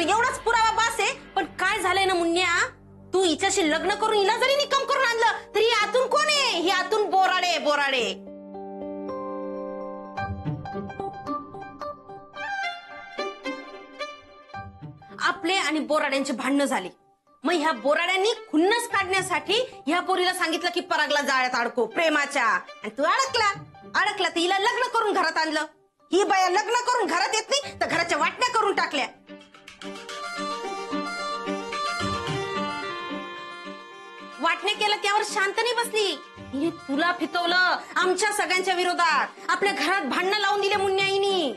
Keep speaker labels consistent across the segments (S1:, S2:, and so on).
S1: एवढाच पुरावा बास आहे. पण काय झालंय ना मुन्या, तू हिच्याशी लग्न करून हिला जरी निकम करून आणलं तरी आतून कोण आहे? ही आतून बोराडे बोराडे. आपले आणि बोराड्यांची भांडणं झाली. मग ह्या बोराड्यांनी खुन्नस काढण्यासाठी ह्या पोरीला सांगितलं की परागला जाळ्यात अडको प्रेमाच्या. आणि तू अडकला तर हिला लग्न करून घरात आणलं. ही बाया लग्न करून घरात येत नाही तर घराच्या वाटण्या करून टाकल्या. वाटण्या केलं त्यावर शांत नाही बसली. हिने तुला फितवलं आमच्या सगळ्यांच्या विरोधात. आपल्या घरात भांडणं लावून दिले मुन्याईनी.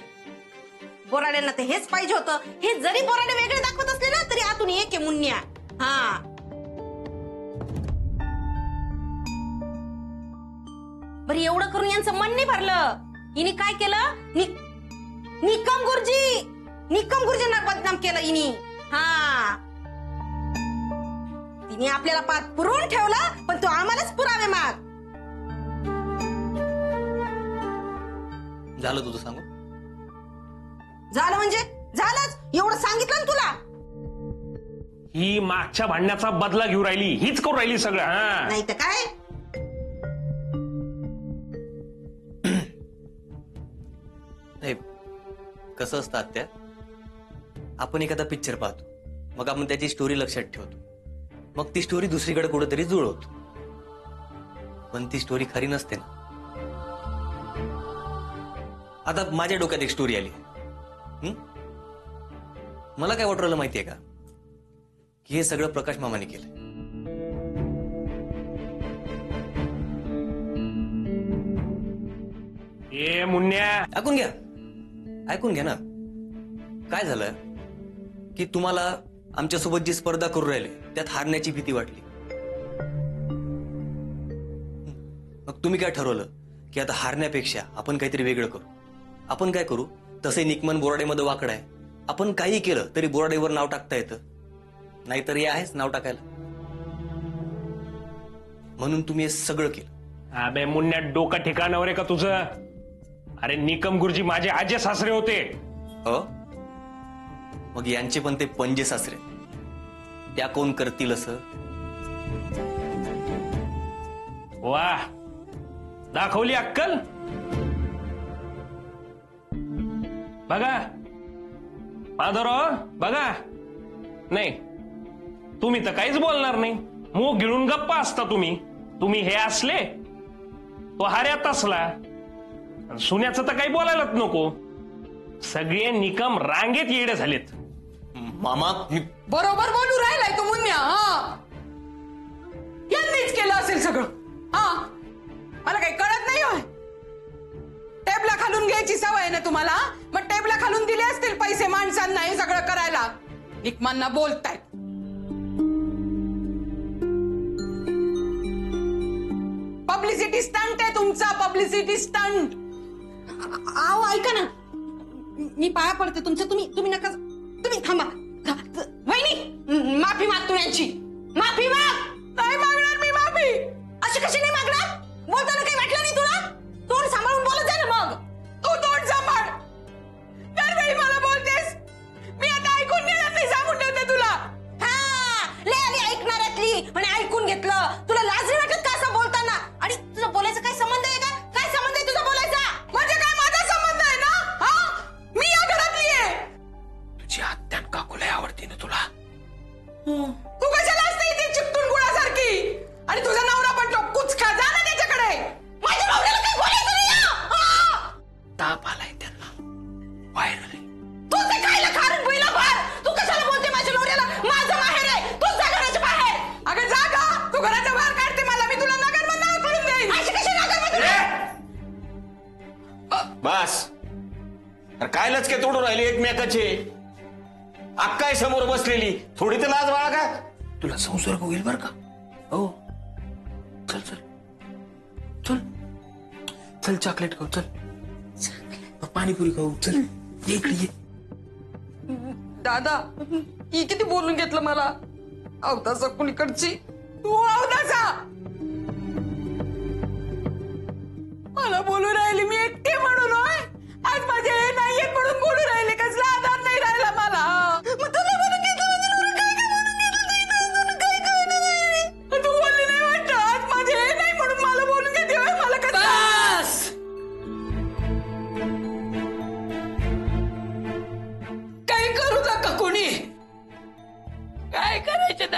S1: बोराड्यांना तर हेच पाहिजे होतं. हे जरी बोराडे वेगळे दाखवत असले ना तरी आतून एक आहे मुन्या. हा बरं, एवढं करून यांचं मन नाही भरलं. हिने काय केलं? निकम गुरुजींना बदनाम केलं हिने. हा तिने आपल्याला पाठ पुरवून ठेवला, पण तू आम्हालाच पुरावे माग.
S2: झालं तुझं सांगू?
S1: झालं म्हणजे झालंच. एवढं सांगितलं ना तुला.
S3: ही मागच्या भांडण्याचा बदला घेऊ राहिली, हीच करू राहिली सगळं. हा
S1: नाही तर काय.
S2: कसं असतं आत्या, आपण एखादा पिक्चर पाहतो, मग आपण त्याची स्टोरी लक्षात ठेवतो, मग ती स्टोरी दुसरीकडे कुठेतरी जुळवतो, पण ती स्टोरी खरी नसते ना. आता माझ्या डोक्यात एक स्टोरी आली. मला काय वाटू राहिलं माहितीये का, की हे सगळं प्रकाश मामाने केलं.
S3: ए मुन्या,
S2: ऐकून घ्या ना. काय झालं की तुम्हाला आमच्यासोबत जी स्पर्धा करू राहिले त्यात हारण्याची भीती वाटली. मग तुम्ही काय ठरवलं की आता हारण्यापेक्षा आपण काहीतरी वेगळं करू. आपण काय करू, तसे निकमन बोराडेमध्ये वाकड आहे. आपण काही केलं तरी बोराडेवर नाव टाकता येतं, नाहीतर हे आहेच नाव टाकायला. म्हणून तुम्ही हे सगळं केलं.
S3: अबे मुन्या, डोकं ठिकाणावर आहे का तुझं? अरे निकम गुरुजी माझे आजे सासरे होते.
S2: हो, मग यांचे पण ते पंजे सासरे, त्या कोण करतील असं?
S3: वा, दाखवली अक्कल. बघा माधवराव, बघा. नाही, तुम्ही तर काहीच बोलणार नाही, मूग गिळून गप्पा असता तुम्ही हे असले, तो हार्यात असला. सुन्याचं तर काही बोलायलाच नको. सगळे निकम रांगेत येडे झालेत.
S2: मामा
S4: बरोबर बोलू राहिलाय तो मुन्या. यांनीच केलं असेल सगळं. मला काही कळत नाही. होय, टेबला खालून घ्यायची सवय ना तुम्हाला. मग टेबला खालून दिले असतील पैसे माणसांना हे सगळं करायला. निकमांना बोलतायत. पब्लिसिटी स्टंट आहे तुमचा, पब्लिसिटी स्टंट.
S1: आओ ऐका ना, मी पाया पडते तुमच्या. तुम्ही नका, तुम्ही थांबा. वहिनी, माफी मागतो यांची. माफी माग.
S4: नाही मागणार मी माफी.
S1: अशी कशी नाही मागणार? बोलताना काही वाटलं नाही तुला? तोंड सांभाळून बोलत जा ना. मग
S4: तू तोंड सांभाळ. दरवेळी मला बोलतेस. मी आता ऐकून घेणार नाही, सांगून ठेवते तुला.
S1: लय आली ऐकणाऱ्यातली. म्हणे ऐकून घेतलं. तुला लाज नाही वाटत का असं बोलताना? आणि तुझा बोलायचा काय संबंध आहे का? काय संबंध आहे तुझा बोलायचा?
S4: म्हणजे काय माझा संबंध आहे ना? मी या घरातली आहे.
S3: तुझी आत्यान काकूला आवडते ना तुला.
S4: तू कशाला असते इथे चिकटून गुळासारखी? आणि तुझा नवरा पण तो कुचका, जा ना त्याच्याकडे.
S1: माझ्या नवऱ्याला काही बोलायचं नाही.
S3: ताप आलाय त्यांना, व्हायरल आहे.
S1: तू ते खायला खारून बुईला भर. तू कशाला बोलते माझ्या नवऱ्याला? माझं माहेर आहे, तू जा घराच्या बाहेर.
S4: अगं जा गा, तू घराच्या बाहेर काढते मला. मी तुला नगर मधून कळून देईन.
S1: अशी कशी नगर
S5: बस. अरे काय लचके तोडून राहिली एकमेकाचे. अक्काय समोर बसलेली, थोडी तर लाज बाळा का?
S3: तुला संसर्ग होईल बर का? हो, चल चल चल चल, चॉकलेट खाऊ, चल पाणीपुरी खाऊ, चल इकडे ये.
S4: दादा, ही किती बोलून घेतलं मला. अवतासा कुणीकडची तू. अवतासा मला बोलू राहिली मी एकटी म्हणून. होय, आज माझे हे नाहीये म्हणून बोलू राहिले. कसला आधार नाही राहिला मला.
S1: मग तुम्ही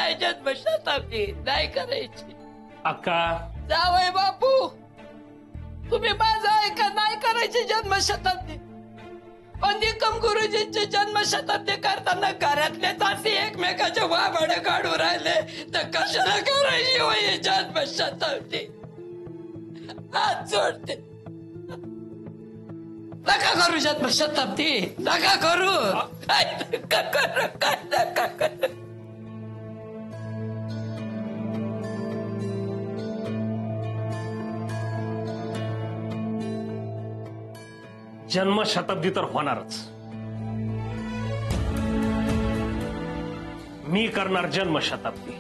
S6: नाही जन्मशताब्दी नाही करायची.
S3: अक्का
S6: जावय बापू, तुम्ही माझं ऐका, नाही करायची जन्मशताब्दी. पण निकम गुरुजींची जन्मशताब्दी करताना घरातले तासी एकमेकाच्या वाभाड काढू राहिले, तर कशाला करायची होय जन्मशताब्दी? हात जोडते, नका करू जन्मशताब्दी, नका करू, काय नका करू, काय नका करू.
S3: जन्मशताब्दी तर होणारच. मी करणार जन्मशताब्दी.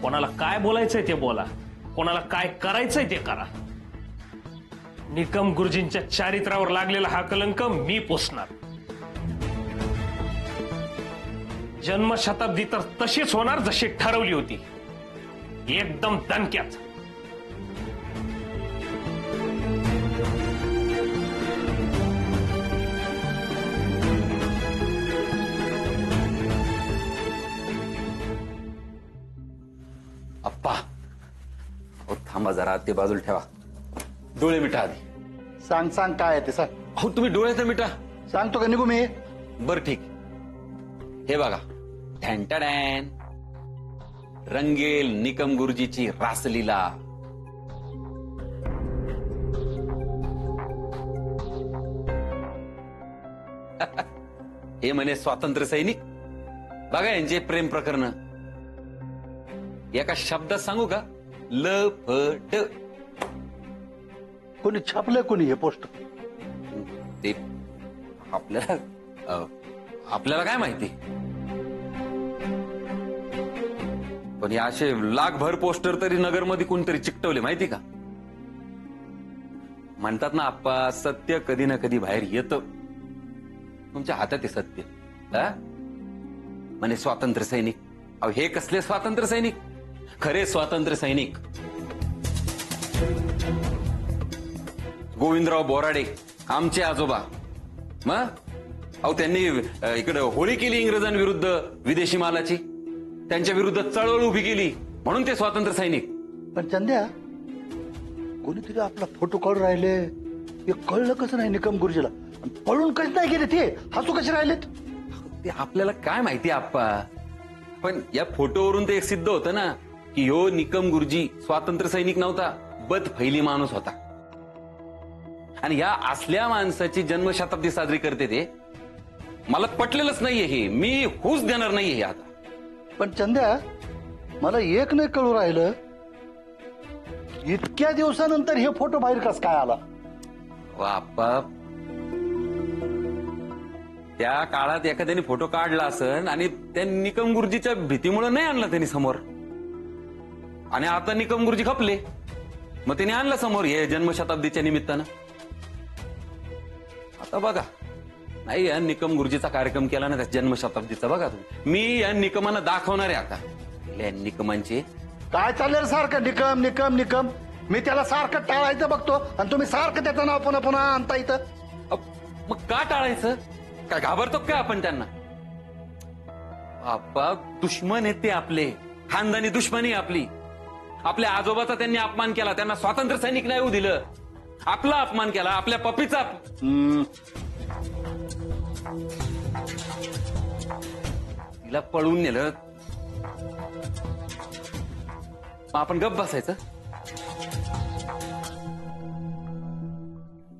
S3: कोणाला काय बोलायचंय ते बोला, कोणाला काय करायचंय ते करा. निकम गुरुजींच्या चारित्र्यावर लागलेला हा कलंक मी पुसणार. जन्मशताब्दी तर तशीच होणार जशी ठरवली होती, एकदम दणक्यात.
S5: अप्पा अहो थांबा जरा, ते बाजूला ठेवा. डोळे मिटा आधी.
S7: सांग सांग काय आहे ते सांग.
S5: अहो तुम्ही डोळे तर मिटा.
S7: सांगतो का निघू मी?
S5: बर ठीक. हे बघा, ठॅनटॅन रंगेल निकम गुरुजीची रासलीला. हे म्हणे स्वातंत्र्य सैनिक. बघा यांचे प्रेम प्रकरण. एका शब्दात सांगू का? लफड.
S7: कोणी छापलंय कोणी हे पोस्ट?
S5: ते आपल्याला काय माहिती, पण या असे लाखभर पोस्टर तरी नगरमध्ये कोणतरी चिकटवले माहिती का? म्हणतात ना आप्पा, सत्य कधी ना कधी बाहेर येतं. तुमच्या हातात आहे सत्य. म्हणे स्वातंत्र्य सैनिक. अहो हे कसले स्वातंत्र्य सैनिक? खरे स्वातंत्र्य सैनिक गोविंदराव बोराडे, आमचे आजोबा. मग अहो त्यांनी इकडे होळी केली इंग्रजांविरुद्ध, विदेशी मालाची. त्यांच्या विरुद्ध चळवळ उभी केली, म्हणून ते स्वातंत्र्य सैनिक.
S7: पण चंद्या, कोणीतरी आपला फोटो काढून राहिले, हे कळलं कसं नाही निकम गुरुजीला? आणि पळून कसं नाही गेले ते? हसू कसे राहिलेत?
S5: ते आपल्याला काय माहिती आप्पा, पण या फोटोवरून ते एक सिद्ध होतं ना की ह्यो निकम गुरुजी स्वातंत्र्य सैनिक नव्हता, बदफैली माणूस होता. आणि या असल्या माणसाची जन्मशताब्दी साजरी करते ते. मला पटलेलंच नाहीये हे, मी होऊच देणार नाहीये हे आता.
S7: पण चंद्या, मला एक नाही कळू राहिलं, इतक्या दिवसानंतर हे फोटो बाहेर कस काय आला?
S5: आप्पा, त्या काळात एखाद्याने फोटो काढला असन आणि त्या निकम गुरुजीच्या भीतीमुळे नाही आणला त्यांनी समोर. आणि आता निकम गुरुजी खपले, मग त्यांनी आणला समोर हे जन्मशताब्दीच्या निमित्तानं. आता बघा, नाही या निकम गुरुजीचा कार्यक्रम केला ना त्या जन्मशताब्दीचा, बघा तुम्ही. मी या निकमांना दाखवणार आहे आता. या निकमांचे
S7: काय चाललंय सारखं निकम निकम निकम? मी त्याला सारखं टाळायचं बघतो आणि तुम्ही सारखं त्याचं नाव पुन्हा पुन्हा आणता इथं.
S5: मग का टाळायचं? काय घाबरतो काय आपण त्यांना? आप्पा, दुश्मन आहेत ते आपले, खानदानी दुश्मनी आपली. आपल्या आजोबाचा त्यांनी अपमान केला, त्यांना स्वातंत्र्य सैनिक नाही होऊ दिलं. आपला अपमान केला, आपल्या पप्पीचा. तिला पळून नेलं, आपण गप्प बसायचं?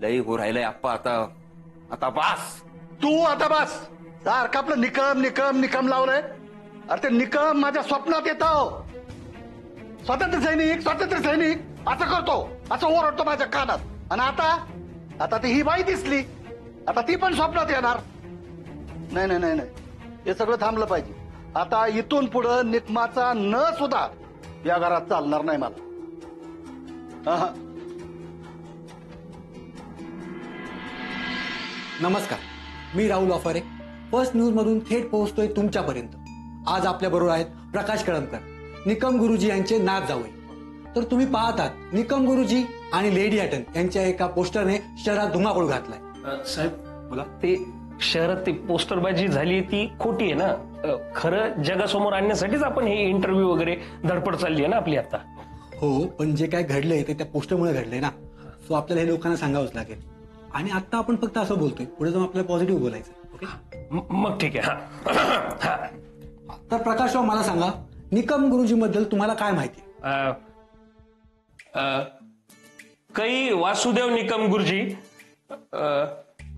S5: लई हो राहिलंय आप्पा आता. आता बास.
S7: तू आता बस. सारखं आपलं निकम निकम निकम लावलंय. अरे ते निकम माझ्या स्वप्नात येतो. स्वातंत्र्य सैनिक स्वातंत्र्य सैनिक असं करतो, असं ओरडतो माझ्या कानात. आणि आता ती ही बाई दिसली, आता ती पण स्वप्नात येणार. नाही नाही नाही नाही, हे सगळं थांबलं पाहिजे. आता इथून पुढं निकमाचा न सुद्धा या घरात चालणार नाही मला.
S8: नमस्कार, मी राहुल वाफारे, फर्स्ट न्यूज मधून थेट पोहोचतोय तुमच्यापर्यंत. आज आपल्या बरोबर आहेत प्रकाश कळमकर, निकम गुरुजी यांचे नात जावई. तर तुम्ही पाहतात निकम गुरुजी आणि लेडी हॅटन यांच्या एका पोस्टरने शहरात धुमाकूळ घातलाय.
S3: साहेब बोला.
S5: ते
S3: शहरात ती पोस्टरबाजी झाली ती खोटी आहे ना. खरं जगासमोर आणण्यासाठीच आपण हे इंटरव्ह्यू वगैरे धडपड चालली आहे ना आपली आता.
S8: हो, पण जे काय घडलंय ते त्या पोस्टरमुळे घडलंय ना. सो आपल्याला हे लोकांना सांगावंच लागेल. आणि आता आपण फक्त असं बोलतोय, पुढे जाऊन आपल्याला पॉझिटिव्ह बोलायचं. ओके,
S3: मग ठीक आहे. हा
S8: तर प्रकाशराव मला सांगा, निकम गुरुजीबद्दल तुम्हाला काय माहिती?
S3: कै वासुदेव निकम गुरुजी,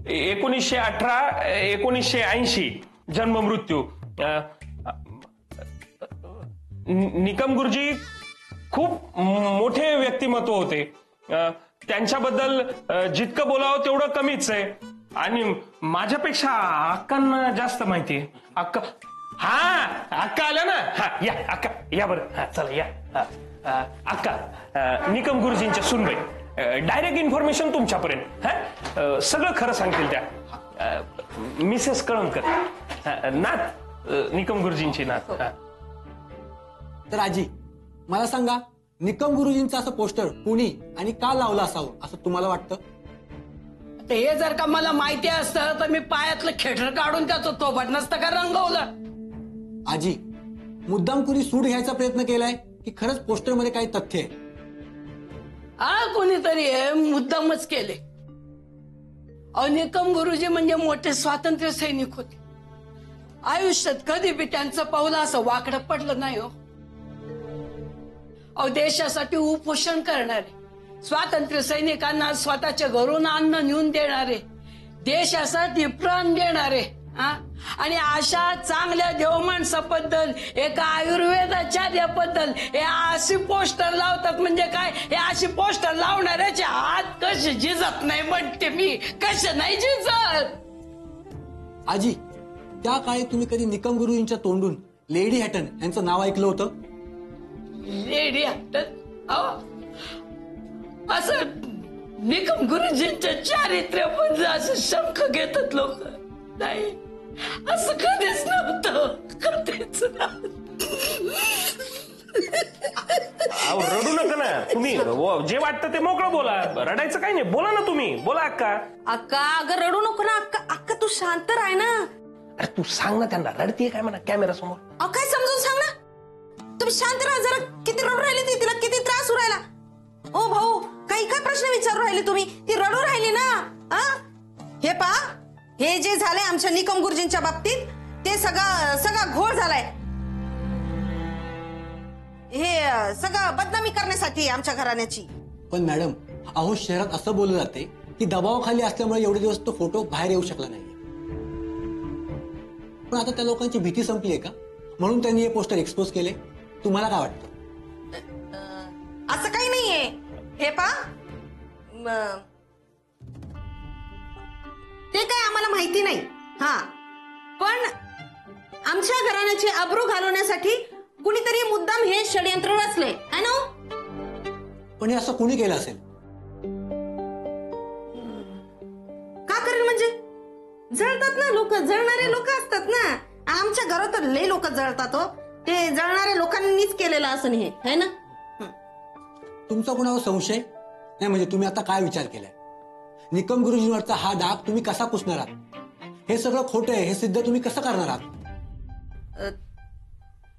S3: 1918-1980 जन्म मृत्यू. निकम गुरुजी खूप मोठे व्यक्तिमत्व होते. त्यांच्याबद्दल जितकं बोलावं तेवढं कमीच आहे. आणि माझ्यापेक्षा अक्कांना जास्त माहिती आहे. अक्का, हा अक्का आल्या ना. हा या अक्का, या बरं. हा चला या. अक्का, निकम गुरुजींच्या सुनबाई. डायरेक्ट इन्फॉर्मेशन तुमच्यापर्यंत. सगळं खरं सांगतील त्या. मिसेस कळमकर, नात, निकम गुरुजींची नात.
S8: तर आजी मला सांगा, निकम गुरुजींचं असं पोस्टर कुणी आणि का लावलं असावं असं तुम्हाला वाटतं?
S6: ते हे जर का मला माहिती असतं तर मी पायातलं खेटर काढून त्याचं थोबट नसतं का रंगवलं.
S8: आजी, मुद्दाम कुणी सूट घ्यायचा प्रयत्न केलाय की खरंच पोस्टर मध्ये काही तथ्य आहे?
S6: कोणीतरी मुद्दामच केले. निकम गुरुजी म्हणजे मोठे स्वातंत्र्य सैनिक होते. आयुष्यात कधी बी त्यांचं पाऊल असं वाकडं पडलं नाही हो. देशासाठी उपोषण करणारे, स्वातंत्र्य सैनिकांना स्वतःच्या घरून अन्न नेऊन देणारे, देशासाठी प्राण देणारे, आणि अशा चांगल्या देवमाणसाबद्दल, एका आयुर्वेदाचार्याबद्दल हे अशी पोस्टर लावतात म्हणजे काय? हे अशी पोस्टर लावणाऱ्याचे हात कसे झिजत नाही म्हणते मी, कसे नाही झिजत.
S8: आजी, त्या काळी तुम्ही कधी निकम गुरुजींच्या तोंडून लेडी हॅटन यांचं नाव ऐकलं होतं?
S6: लेडी हॅटन? असं निकम गुरुजींच्या चारित्र्याबद्दल असं शंख घेतात लोक. नाही, असं कधीच नव्हतं, कधीच नव्हतं.
S3: रडू नका ना तुम्ही. जे वाटतं ते मोकळं बोला. रडायचं काही नाही. बोला ना तुम्ही. बोला अक्का.
S1: अक्का, अगं रडू नको ना. अक्का, अक्का तू शांत राह ना.
S3: अरे तू सांग ना त्यांना. रडतीये काय म्हणा कॅमेरा समोर.
S1: काय समजून सांग ना. तुम्ही शांत राहा जरा. किती रडू राहिली ती, तिला किती त्रास होऊ राहिला. ओ भाऊ, काही काय प्रश्न विचारू राहिले तुम्ही? ती रडू राहिली ना. हे पहा, हे जे झालंय आमच्या निकम गुरुजींच्या बाबतीत ते सगळा घोळ झालाय. हे सगळं बदनामी करण्यासाठी आमच्या घराण्याची.
S8: पण मॅडम, अहो शहरात असं बोललं जाते की दबावाखाली असल्यामुळे एवढे दिवस तो फोटो बाहेर येऊ शकला नाही. पण आता त्या लोकांची भीती संपली आहे का म्हणून त्यांनी हे पोस्टर एक्सपोज केले? तुम्हाला काय वाटतं?
S1: असं काही नाहीये. हे पहा, ते काय आम्हाला माहिती नाही. पण आमच्या घराण्याची अब्रू घालवण्यासाठी कुणीतरी मुद्दाम हे षडयंत्र रचले है ना.
S8: पण हे असं कुणी केलं असेल?
S1: का करेल म्हणजे? जळतात ना लोक, जळणारे लोक असतात ना. आमच्या घरात तर लय लोक जळतात हो. ते जळणाऱ्या लोकांनीच केलेलं असं हे है ना.
S8: तुमचा कोणावर संशय नाही म्हणजे तुम्ही आता काय विचार केलाय? निकम गुरुजींवरचा हा डाग तुम्ही कसा पुसणार आहात? हे सगळं खोटं आहे हे सिद्ध तुम्ही कसं करणार आहात?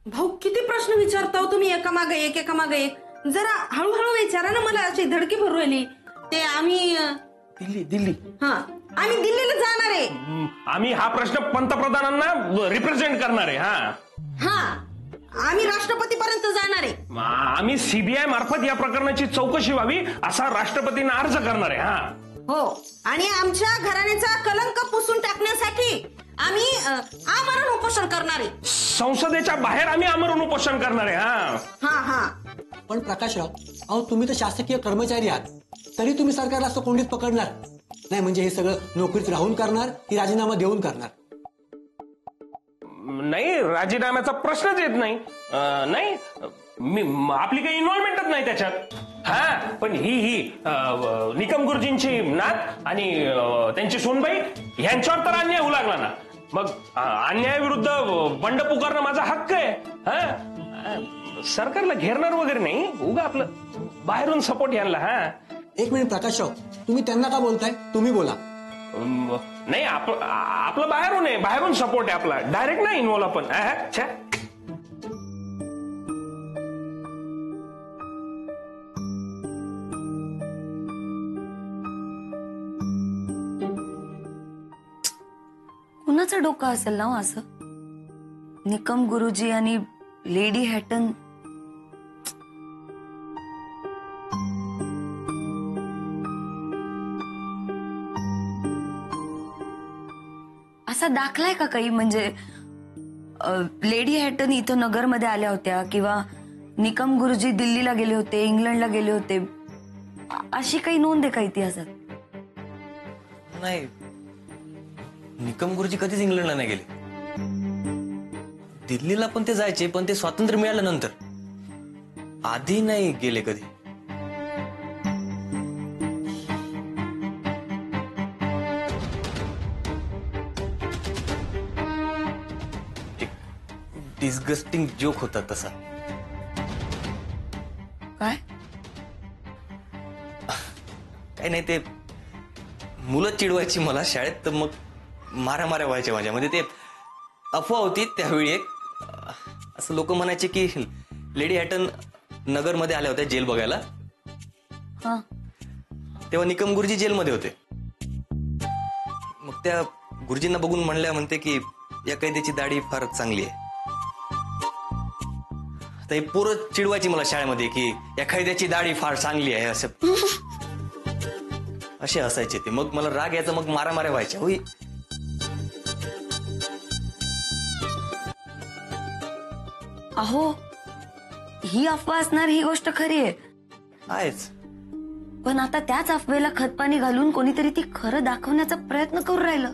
S1: भाऊ, किती प्रश्न विचारता तुम्ही एकामागे एक. जरा हळूहळू विचारा ना. मला अशी धडकी भरू राहिली. ते आम्ही
S3: दिल्ली
S1: आम्ही दिल्लीला जाणार आहे.
S3: आम्ही हा प्रश्न पंतप्रधानांना रिप्रेझेंट करणार आहे.
S1: आम्ही राष्ट्रपती पर्यंत जाणार आहे.
S3: आम्ही सीबीआय मार्फत या प्रकरणाची चौकशी व्हावी असा राष्ट्रपतींना अर्ज करणार आहे.
S1: हो, आणि आमच्या घराण्याचा कलंक पुसून टाकण्यासाठी आम्ही आमरण उपोषण करणार आहे.
S3: संसदेच्या बाहेर आम्ही आमरण उपोषण करणार आहे.
S8: पण प्रकाशराव, अहो तुम्ही तर शासकीय कर्मचारी आहात, तरी तुम्ही सरकारला असं कोंडीत पकडणार नाही म्हणजे हे सगळं नोकरीत राहून करणार की राजीनामा देऊन करणार?
S3: नाही, राजीनाम्याचा प्रश्नच येत नाही. आपली काही इन्व्हॉल्वमेंटच नाही त्याच्यात. पण ही निकम गुरुजींची नात आणि त्यांची सोनबाई यांच्यावर तर अन्याय होऊ लागला ना. मग अन्यायाविरुद्ध बंड पुकारणं माझा हक्क आहे. सरकारला घेरणार वगैरे नाही, उगा आपलं बाहेरून सपोर्ट यांना.
S8: एक मिनिट प्रकाशराव, तुम्ही त्यांना का बोलताय? तुम्ही बोला.
S3: नाही आपलं बाहेरून आहे, बाहेरून सपोर्ट आहे आपला, डायरेक्ट नाही इन्व्हॉल्व आपण. छे.
S9: कुणाचं डोकं असेल ना हो असं? निकम गुरुजी आणि लेडी हॅटन. असा दाखलाय का काही? म्हणजे लेडी हॅटन इथं नगरमध्ये आल्या होत्या किंवा निकम गुरुजी दिल्लीला गेले होते, इंग्लंडला गेले होते, अशी काही नोंद आहे का इतिहासात?
S2: नाही, निकम गुरुजी कधीच इंग्लंडला नाही गेले. दिल्लीला पण ते जायचे, पण ते स्वातंत्र्य मिळाल्यानंतर, आधी नाही गेले कधी. डिस्गस्टिंग जोक होता तसा.
S9: काय?
S2: काही नाही, ते मुलं चिडवायची मला शाळेत, तर मग माऱ्या व्हायच्या माझ्या. म्हणजे ते अफवा होती त्यावेळी एक, असं लोक म्हणायचे की लेडी हॅटन नगरमध्ये आल्या होत्या जेल बघायला.
S9: हा.
S2: तेव्हा निकम गुरुजी जेलमध्ये होते. मग त्या गुरुजींना बघून म्हणते की या कैद्याची दाढी फार चांगली आहे. आता हे पोरं चिडवायची मला शाळेमध्ये की या कैद्याची दाढी फार चांगली आहे असं. असे असायचे ते. मग मला राग यायचा, मग माऱ्या व्हायच्या. होई,
S9: अहो, ही अफवा असणार ही गोष्ट खरी आहे.
S2: आहेच.
S9: पण आता त्याच अफवेला खतपाणी घालून कोणीतरी ती खरं दाखवण्याचा प्रयत्न करू राहिलं.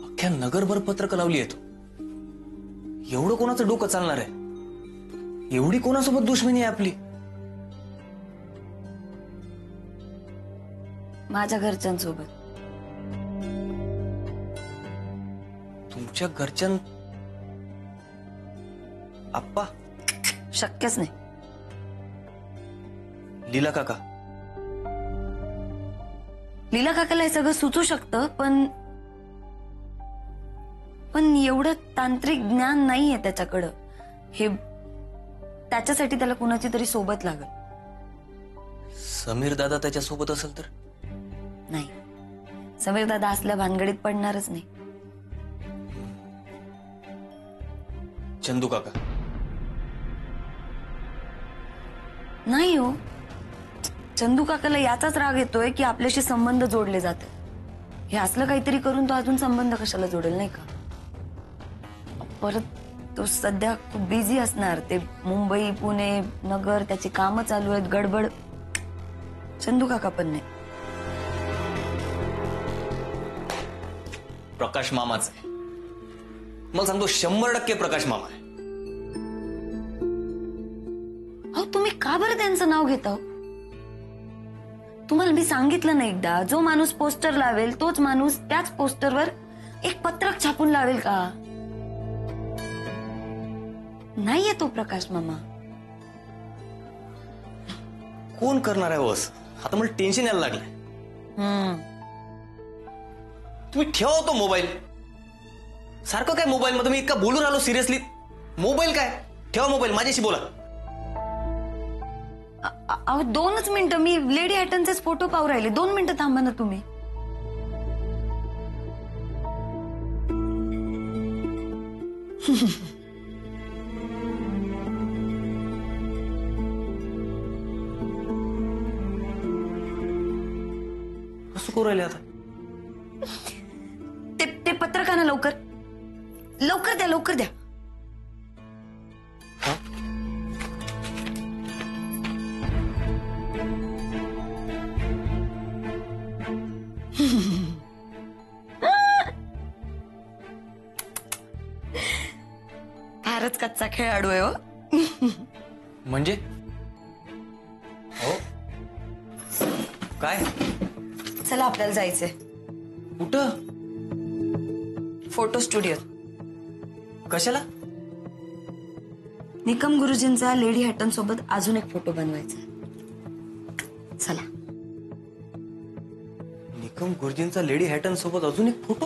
S2: अख्ख्या नगरभर पत्रकं लावली येतो. एवढं कोणाचं डोकं चालणार आहे? एवढी कोणासोबत दुश्मनी आहे आपली?
S9: माझ्या घरच्यांसोबत.
S2: तुमच्या घरच्यां? आप्पा?
S9: शक्यच नाही.
S2: लीला काका?
S9: लीला काकाला हे सगळं सुचू शकतं, पण एवढं तांत्रिक ज्ञान नाहीये त्याच्याकडं. हे त्याच्यासाठी त्याला कुणाची तरी सोबत लागल.
S2: समीर दादा त्याच्या सोबत असेल तर?
S9: नाही, समीर दादा असल्या भानगडीत पडणारच नाही.
S2: चंदू काका?
S9: नाही हो, चंदू काकाला याचाच राग येतोय की आपल्याशी संबंध जोडले जाते. हे असलं काहीतरी करून तो अजून संबंध कशाला जोडेल, नाही का? परत तो सध्या खूप बिझी असणार. ते मुंबई, पुणे, नगर, त्याची कामं चालू आहेत, गडबड. चंदू काका पण नाही.
S2: प्रकाश मामाच आहे. मला सांगतो 100% प्रकाश मामा आहे.
S9: अहो, तुम्ही का बरं त्यांचं नाव घेता? तुम्हाला मी सांगितलं ना एकदा, जो माणूस पोस्टर लावेल तोच माणूस त्याच पोस्टरवर एक पत्रक छापून लावेल का? नाहीये तो प्रकाश मामा.
S2: कोण करणार आहे वस? आता मला टेन्शन यायला लागलंय. तुम्ही ठेवा तो मोबाईल. सारखं काय मोबाईल मध्ये? मी इतका बोलून आलो सिरियसली. मोबाईल काय? ठेवा मोबाईल, माझ्याशी बोला.
S9: अहो, 2च मिनिटं. मी लेडी हॅटनचेच फोटो पाहू राहिले. 2 मिनिटं थांबा ना तुम्ही.
S2: कसं करू राहिले आता?
S9: ते पत्रकानं लवकर द्या, लवकर द्या. फारच कच्चा खेळाडू आहे हो.
S2: म्हणजे? हो, काय?
S9: चला, आपल्याला जायचंय.
S2: कुठं?
S9: Photo studio.
S2: कशाला?
S9: निकम गुरुजींचा लेडी हॅटन सोबत अजून एक फोटो बनवायचा.
S1: चला.
S2: निकम गुरुजींचा लेडी हॅटन सोबत अजून एक फोटो.